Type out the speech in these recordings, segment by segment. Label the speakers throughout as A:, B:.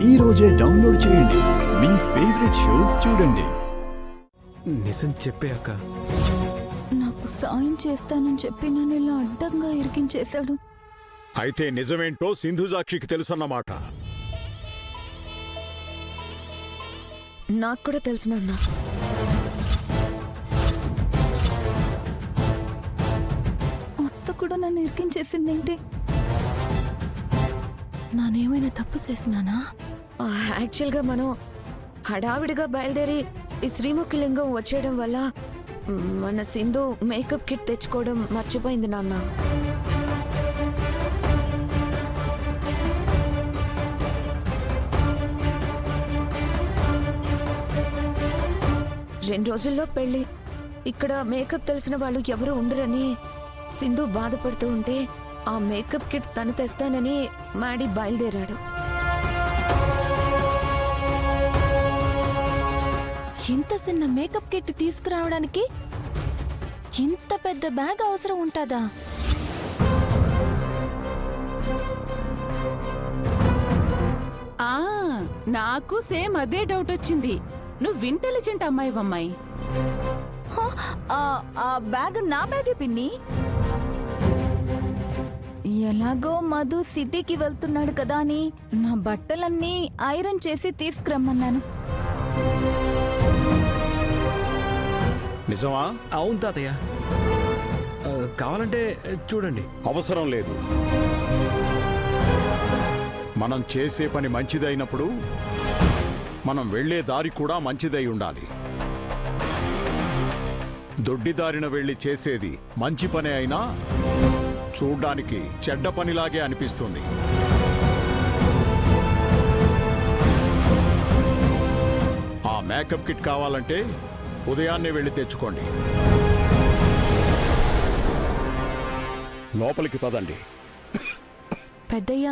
A: ఈ రోజే డౌన్లోడ్ చేయండి. మీ ఫేవరెట్ షోస్ చూడండి.
B: నిజం చెప్పే అక్క.
C: నాకు సాయం చేస్తానని చెప్పి నన్ను ఇలా అడ్డంగా ఇరికించేశాడు.
D: అయితే నిజమేంటో సింధుజాక్షికి తెలుసన్నమాట.
E: నాకు కూడా తెలుసు నాన్న.
C: అత్త కూడా నన్ను ఇరికించేసిందేంటి? నానేమైనా తప్పు చేసినానా?
E: యాక్చువల్గా మనం హడావిడిగా బయలుదేరి ఈ శ్రీముఖి లింగం వచ్చేయడం వల్ల మన సింధు మేకప్ కిట్ తెచ్చుకోవడం మర్చిపోయింది నాన్న. రెండు రోజుల్లో పెళ్లి. ఇక్కడ మేకప్ తెలిసిన వాళ్ళు ఎవరు ఉండరని సింధు బాధపడుతూ ఉంటే ఆ మేకప్ కిట్ తను తెస్తానని మాడి బయలుదేరాడు.
C: ఇంత చిన్న మేకప్ కిట్ తీసుకురావడానికి ఇంత పెద్ద బ్యాగ్ అవసరం ఉంటుందా?
F: నాకు సేమ్ అదే డౌట్ వచ్చింది. నువ్వు ఇంటెలిజెంట్ అమ్మాయి.
C: ఆ బ్యాగ్ నా బ్యాగే పిన్ని. ఎలాగో మధు సిటీకి వెళ్తున్నాడు కదా అని నా బట్టలన్నీ ఐరన్ చేసి తీసుకురమ్మన్నాను.
D: నిజమా?
B: అవును తాతయ్య. కావాలంటే చూడండి.
D: అవసరం లేదు. మనం చేసే పని మంచిదైనప్పుడు మనం వెళ్లే దారి కూడా మంచిదై ఉండాలి. దొడ్డిదారిన వెళ్లి చేసేది మంచి పనే అయినా చూడ్డానికి చెడ్డ పనిలాగే అనిపిస్తుంది. ఆ మేకప్ కిట్ కావాలంటే ఉదయాన్నే వెళ్ళి తెచ్చుకోండి. లోపలికి పదండి.
C: పెద్దయ్య,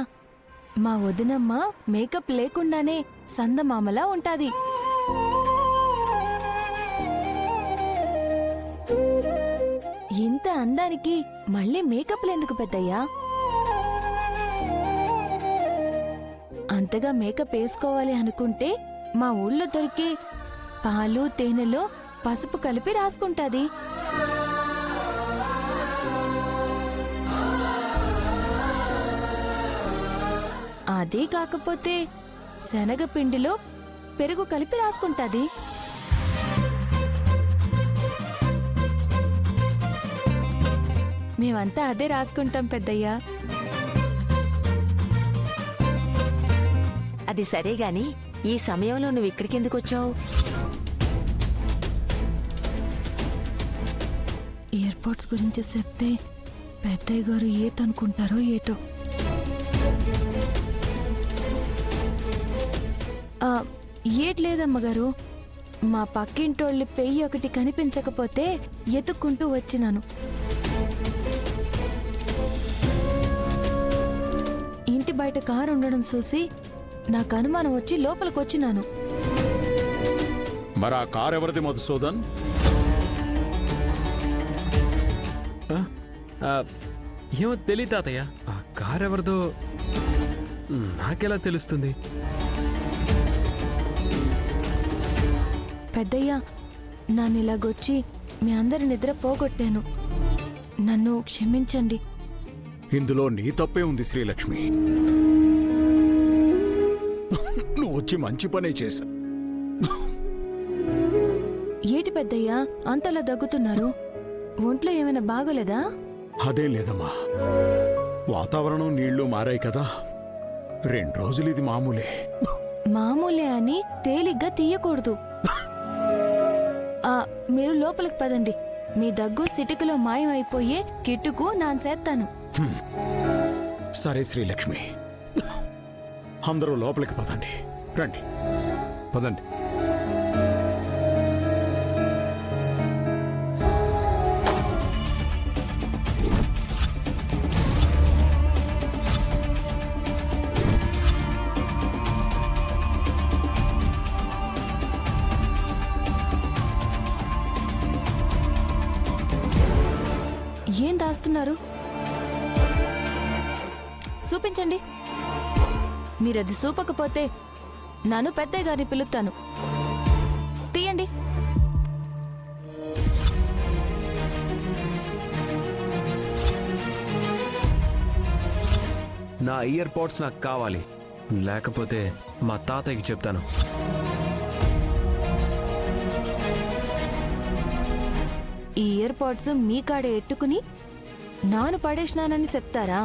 C: మా వదినమ్మ మేకప్ లేకుండానే సందమామలా ఉంటాది. ఇంత అందానికి మళ్ళీ మేకప్లు ఎందుకు పెద్దయ్యా? అంతగా మేకప్ వేసుకోవాలి అనుకుంటే మా ఊళ్ళో దొరికే పాలు తేనెలో పసుపు కలిపి రాసుకుంటాది. అదే కాకపోతే శనగపిండిలో పెరుగు కలిపి రాసుకుంటాది. మేమంతా అదే రాసుకుంటాం పెద్దయ్యా.
G: అది సరే గాని ఈ సమయంలో నువ్వు ఇక్కడికెందుకు వచ్చావు?
C: ఎయిర్పోర్ట్స్ గురించి చెప్తే పెద్దయ్య గారు ఏటనుకుంటారో ఏటో. ఏట్లేదమ్మగారు, మా పక్కింటోళ్ళ పెయ్యి ఒకటి కనిపించకపోతే ఎతుక్కుంటూ వచ్చినాను. ఇంటి బయట కారు ఉండడం చూసి నాకు అనుమానం వచ్చి లోపలికొచ్చినాను.
D: మరా కారెవరిది మధుసూదన్?
B: ఏమో తెలియదు తాతయ్య. ఆ కార్ ఎవరిదో నాకెలా తెలుస్తుంది?
C: పెద్దయ్య, నన్ను ఇలాగొచ్చి మీ అందరి నిద్ర పోగొట్టాను. నన్ను క్షమించండి.
D: ఇందులో నీ తప్పే ఉంది శ్రీలక్ష్మి. నువ్వు వచ్చి మంచి పనే చేశా.
C: ఏటి పెద్దయ్యా అంతలా దగ్గుతున్నారు? ఒంట్లో ఏమైనా బాగోలేదా?
D: అదే లేదమ్మా, వాతావరణం నీళ్లు మారాయి కదా, 2 రోజులు ఇది మామూలే.
C: మామూలే అని తేలిగ్గా తీయకూడదు. మీరు లోపలికి పదండి. మీ దగ్గు సిటికలో మాయమైపోయే కిట్టుకు నాన్ చేస్తాను.
D: సరే శ్రీలక్ష్మి, అందరూ లోపలికి పదండి. రండి, పదండి.
C: ఏం దాస్తున్నారు? చూపించండి. మీరది చూపకపోతే నన్ను పెద్దయ్య గారిని పిలుస్తాను. తీయండి.
B: నా ఇయర్ పాడ్స్ నాకు కావాలి, లేకపోతే మా తాతయ్యకి చెప్తాను.
C: ఈ ఇయర్ పాడ్స్ మీ కాడే ఎట్టుకుని నాను పడేసినానని చెప్తారా?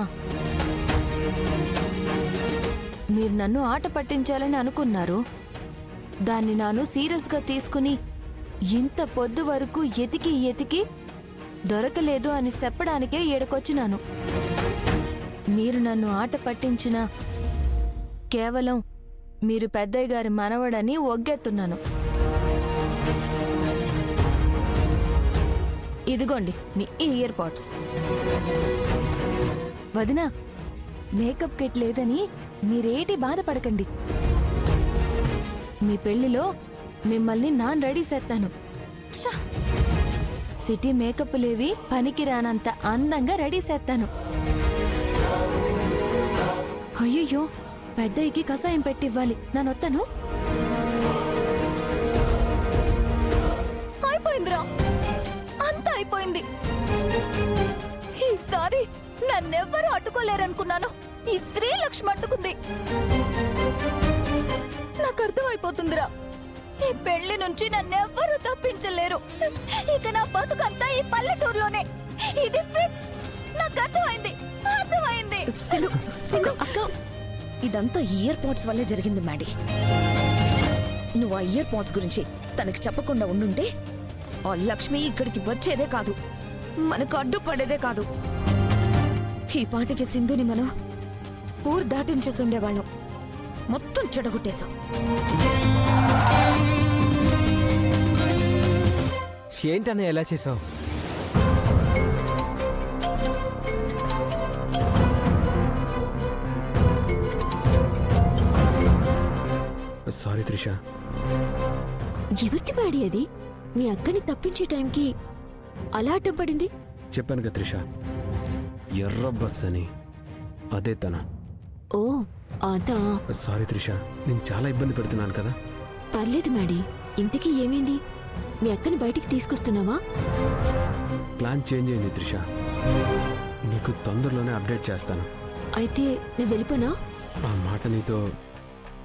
C: మీరు నన్ను ఆట పట్టించాలని అనుకున్నారు. దాన్ని నాను సీరియస్గా తీసుకుని ఇంత పొద్దు వరకు ఎతికి దొరకలేదు అని చెప్పడానికే ఏడకొచ్చినాను. మీరు నన్ను ఆట పట్టించిన కేవలం మీరు పెద్దయ్య గారి మనవడని ఒగ్గెత్తున్నాను. ఇదిగోండి మీ ఇయర్ పాడ్స్. వదినా, మేకప్ కిట్ లేదని మీరేటి బాధపడకండి. మీ పెళ్లిలో మిమ్మల్ని నాన్ రెడీ చేస్తాను. సిటీ మేకప్ లేవి పనికి రానంత అందంగా రెడీ చేస్తాను. అయ్యయ్యో, పెద్దయ్యకి కషాయం పెట్టివ్వాలి. నానొత్తాను. అయిపోయిందిరా, అంతా అయిపోయింది. ఈసారి నన్నెవ్వరూ అడ్డుకోలేరనుకున్నాను. ఈ శ్రీలక్ష్మి అడ్డుకుంది. నాకు అర్థమైపోతుందిరా, ఈ పెళ్లి నుంచి నన్నెవ్వరూ తప్పించలేరు. ఇక నా బతుకంతా ఈ పల్లెటూరులోనే. ఇది ఫిక్స్. నాకు అర్థమైంది.
E: అక్క, ఇదంతా ఇయర్ పాడ్స్ వల్లే జరిగింది మ్యాడీ. నువ్వు ఆ ఇయర్ పాడ్స్ గురించి తనకి చెప్పకుండా ఉండుంటే ఆ లక్ష్మి ఇక్కడికి వచ్చేదే కాదు, మనకు అడ్డుపడేదే కాదు. ఈ పాటికి సింధుని మనం ఊరు దాటించేసి ఉండేవాళ్ళం. మొత్తం చెడగొట్టేశాం.
H: ఏంటనే ఎలా చేసావు?
B: సారీ త్రిష.
I: ఎవరిది మ్యాడీ అది? మీ అక్కని తప్పించే టైంకి అలా అడ్డం పడింది.
B: చెప్పానుగా త్రిష, ఎర్ర బస్ అని. అదే తన.
I: ఓ అదా.
B: సారీ త్రిష, నేను చాలా ఇబ్బంది పెడుతున్నాను కదా.
I: పర్లేదు మ్యాడీ. ఇంతకీ ఏమైంది? మీ అక్కని బయటికి తీసుకొస్తున్నావా?
B: ప్లాన్ చేంజ్ అయింది త్రిష. నీకు తొందరలోనే అప్డేట్ చేస్తాను.
I: అయితే నేను వెళ్ళిపోనా?
B: ఆ మాట నీతో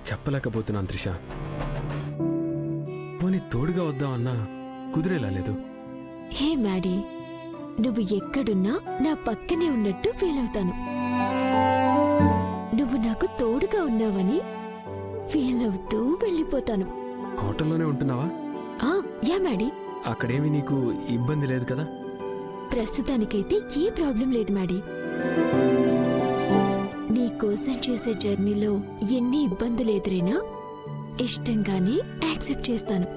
B: చెప్పలేకపోతున్నాను త్రిష. పోనీ తోడుగా వద్దామన్నా కుదిరేలా లేదు.
I: హే మ్యాడీ, నువ్వు ఎక్కడున్నా నా పక్కనే ఉన్నట్టు ఫీల్ అవుతాను. నువ్వు నాకు తోడుగా ఉన్నావని ఫీల్ అవుతూ వెళ్ళిపోతాను.
B: హోటల్లోనే ఉంటున్నావా?
I: Yeah Maddy.
B: అక్కడేమి నీకు ఇబ్బంది లేదు కదా?
I: ప్రస్తుతానికైతే ఏ ప్రాబ్లం లేదు మ్యాడీ. నీ కోసం చేసే జర్నీలో ఎన్ని ఇబ్బందులు ఎదురైనా ఇష్టంగానే యాక్సెప్ట్ చేస్తాను.